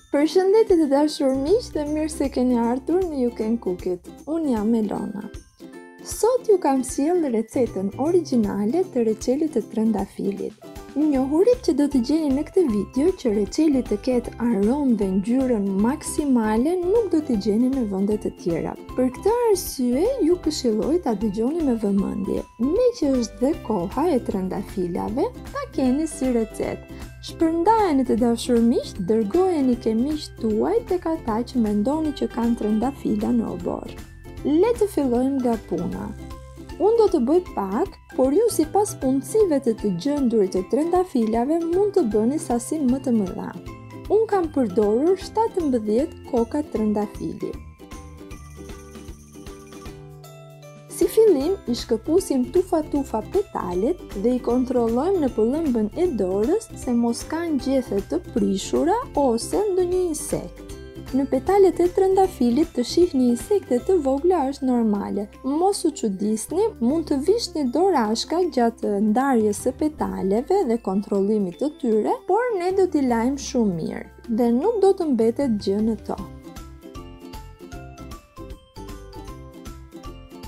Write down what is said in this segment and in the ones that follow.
Përshëndetje të dashur miq dhe mirë se keni ardhur në You Can Cook It. Unë jam Elona. Sot ju kam sjellë recetën origjinale të reçelit të trëndafilit. Njohurit që do të gjeni në këtë video që reçeli të ketë aromë dhe ngjyrën maksimale nuk do të gjeni në vende të tjera. Për këtë arsye ju këshilloj ta dëgjoni me vëmendje. Meqë është dhe koha e trëndafilave, ta keni si recetë. Shpërndajeni të dashur miq, dërgojeni ke miqt tuaj tek ata që mendoni që kanë trëndafila në obor. Le të fillojmë nga puna. Unë do të bëj pak, por ju sipas punësive të gjëndurit të trëndafilave mund të bëni sasi më të mëdha. Unë kam përdorur 17 koka trëndafili. Si fillim, i shkëpusim tufa petalet dhe i kontrollojmë në pëllëmbën e dorës se mos kanë gjethe të prishura ose ndonjë insekt. Në petalet e trëndafilit të shihni insekte të vogla është normale. Mos u çudisni, mund të vishni dorashka gjatë ndarjes së petaleve dhe kontrollimit të tyre, por ne do t'i lajmë shumë mirë dhe nuk do të mbetet gjë në to.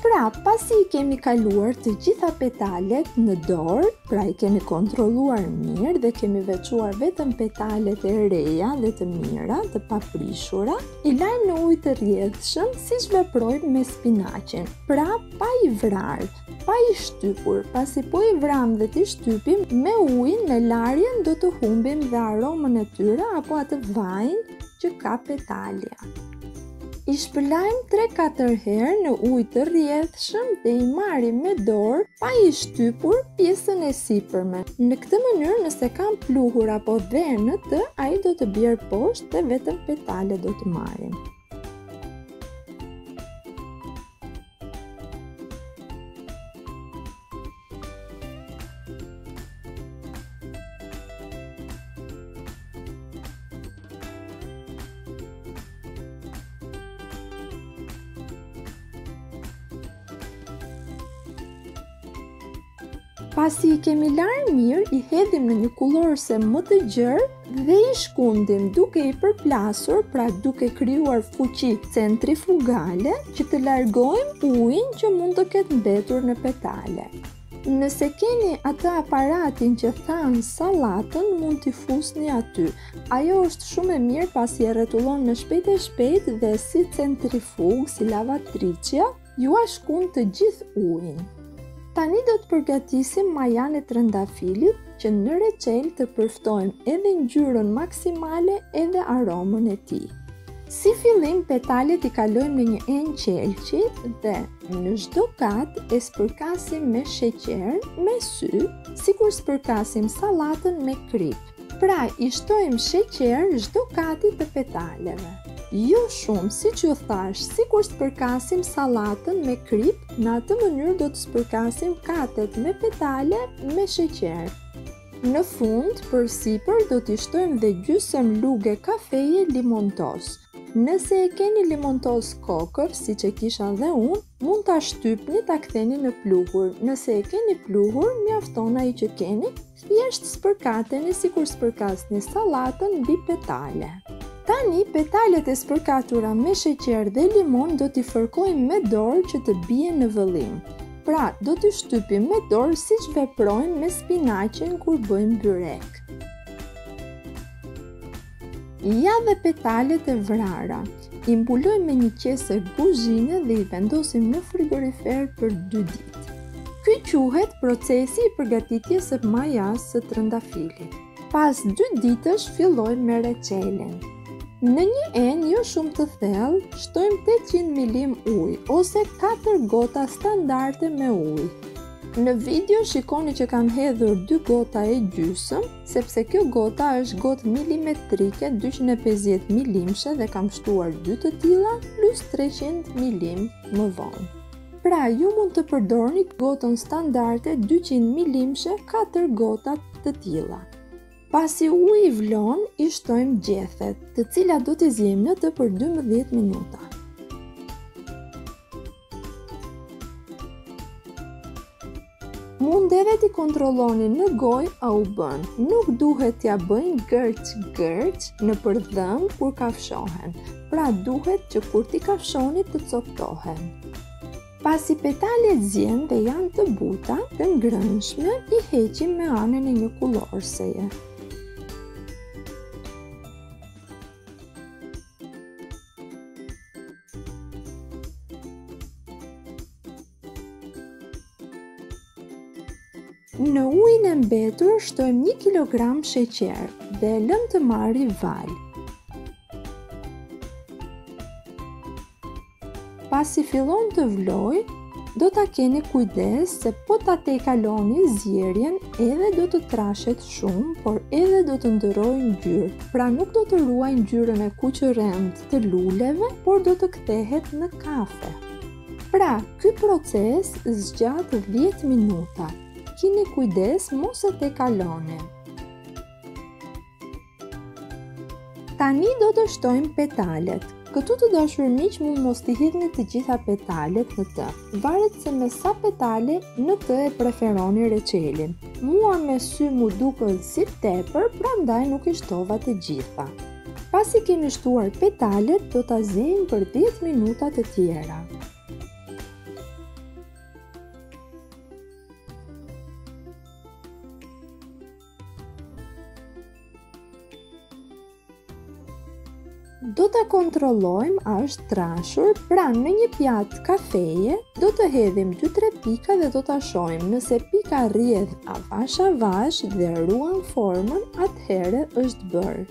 Pra, pasi i kemi kaluar të gjitha petalet në dorë, pra i kemi kontrolluar mirë dhe kemi veçuar vetëm petalet e reja dhe të mira, të paprishura, i lajmë në ujë të rrjedhshëm siç veprojmë me spinaqin. Pra, pa i vrarë, pa i shtypur, pasi po i vram dhe t'i shtypim, me ujin në larjen do të humbim dhe aromën e tyre apo atë vajin që ka petalja. I shpëlajmë 3-4 herë në ujë të rrjedhshëm dhe i marrim me dorë pa i shtypur pjesën e sipërme. Në këtë mënyrë nëse kam pluhur apo dherë në të, ai do të bjerë poshtë dhe vetëm petalet do të marrim. Pasi i kemi larë mirë, i hedhim në një kullorse më të gjerë dhe i shkundim duke i përplasur, pra duke krijuar fuqi centrifugale që të largojmë ujin që mund të ketë mbetur në petale. Nëse keni atë aparatin që thanë sallatën, mund t'i fusni aty. Ajo është shumë e mirë pasi e rretullon në shpejt dhe si centrifug, si lavatriçja, ju a shkun të gjithë ujin. Tani do të përgatisim majan e trëndafilit që në reçel të përftojmë edhe ngjyrën maksimale edhe aromën e tij. Si fillim, petalet i kalojmë në një enë qelçi dhe në çdo kat e spërkasim me sheqer, me sy, sikur spërkasim sallatën me krip. Pra, i shtojmë sheqer çdo katit të petaleve. Jo shumë, si që thash, sikur spërkasim sallatën me krip, në atë mënyrë do të spërkasim katet me petale me sheqer. Në fund, përsipër do t'i shtojmë dhe gjysmë luge kafeje limontos. Nëse e keni limontos kokër, si që kisha dhe unë, mund t'a shtypni t'a ktheni në pluhur. Nëse e keni pluhur, mjafton ai që keni, thjesht spërkateni sikur spërkasni sallatën mbi petale. Tani, petalet e spërkatura me sheqer dhe limon do t'i fërkojmë me dorë që të bie në vëllim. Pra, do t'i shtypim me dorë siç veprojmë me spinaqin kur bëjmë byrek. Ja dhe petalet e vrara. I mbulojmë me një qese kuzhine dhe i vendosim në frigorifer për 2 ditë. Ky quhet procesi i përgatitjes së majas së trëndafilit. Pas 2 ditësh fillojmë me reçelin. Në një enë jo shumë të thellë, shtojmë 800 ml ujë ose 4 gota standarde me ujë. Në video shikoni që kam hedhur 2 gota e gjysmë, sepse kjo gota është gotë milimetrike 250 mm dhe kam shtuar 2 të tilla plus 300 mm më vonë. Pra, ju mund të përdorni gotën standarde 200 mm 4 gota të tilla. Pasi uji i vlon, i shtojmë gjethet, të cilat do t'i zjejmë në të për 12 minuta. Mund edhe t'i kontrolloni në gojë a u bën. Nuk duhet t'ja bëjnë gërç në përdhëm kur kafshohen, pra duhet që kur t'i kafshoni të coptohen. Pasi petalet zjen dhe janë të buta, të ngrënshme, i heqim me anën e një kullorseje. Në ujin e mbetur shtojmë 1 kg sheqer dhe lëm të marrë val. Pasi fillon të vlojë, do ta keni kujdes se po ta tejkaloni zjerjen edhe do të trashet shumë, por edhe do të ndërrojë ngjyrë. Pra nuk do të ruaj ngjyrën e kuqërrend të luleve, por do të kthehet në kafe. Pra, ky proces zgjat 10 minuta. Kini kujdes mos e tejkaloni. Tani do të shtojmë petalet. Këtu të dashur miq, mund mos t'i hidhni të gjitha petalet në të. Varet se me sa petale në të e preferoni reçelin. Mua me sy mu duket si tepër, prandaj nuk i shtova të gjitha. Pasi kemi shtuar petalet, do ta ziejmë për 10 minuta të tjera. Do ta kontrollojmë a është trashur, pra në një pjatë kafeje do të hedhim 2-3 pika dhe do ta shohim. Nëse pika rrjedh avash dhe ruan formën, atëherë është bërë.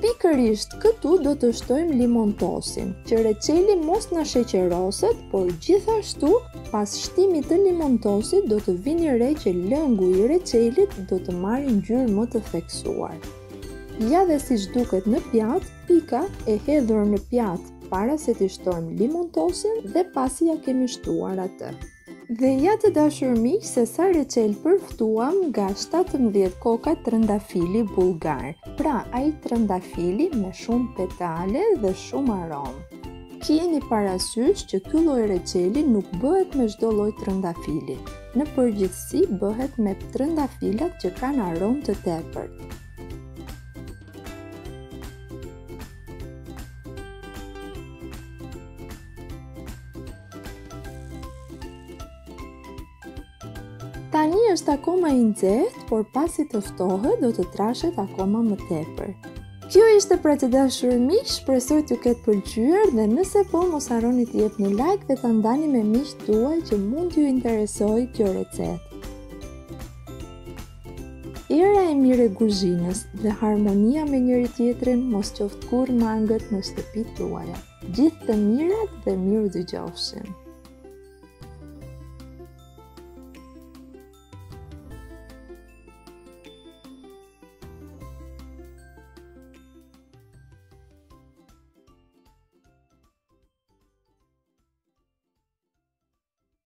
Pikërisht këtu do të shtojmë limontosin, që reçeli mos na sheqeroset, por gjithashtu pas shtimit të limontosit do të vini re që lëngu i reçelit do të marrë ngjyrë më të theksuar. Ja dhe si duket në pjatë, pika e hedhur në pjatë para se t'i shtojmë limontosin dhe pasi ja kemi shtuar atë. Dhe ja të dashur miq, se sa reçel përftuam nga 17 koka trëndafili bullgar. Pra, ai trëndafili me shumë petale dhe shumë aromë. Keni parasysh që ky lloj reçeli nuk bëhet me çdo lloj trëndafili. Në përgjithësi bëhet me trëndafilat që kanë aromë të tepërt. Tani është akoma i nxehtë, por pasi të ftohet do të trashet akoma më tepër. Kjo ishte pra të dashur miq, shpresoj t'ju ketë pëlqyer dhe nëse po mos harroni të jepni like dhe ta ndani me miqtë tuaj që mund t'ju interesojë kjo recetë. Era e mirë e kuzhinës dhe harmonia me njëri tjetrin mos qoftë kurrë mangët në shtëpitë tuaja. Gjithë të mirat dhe mirë dëgjofshim.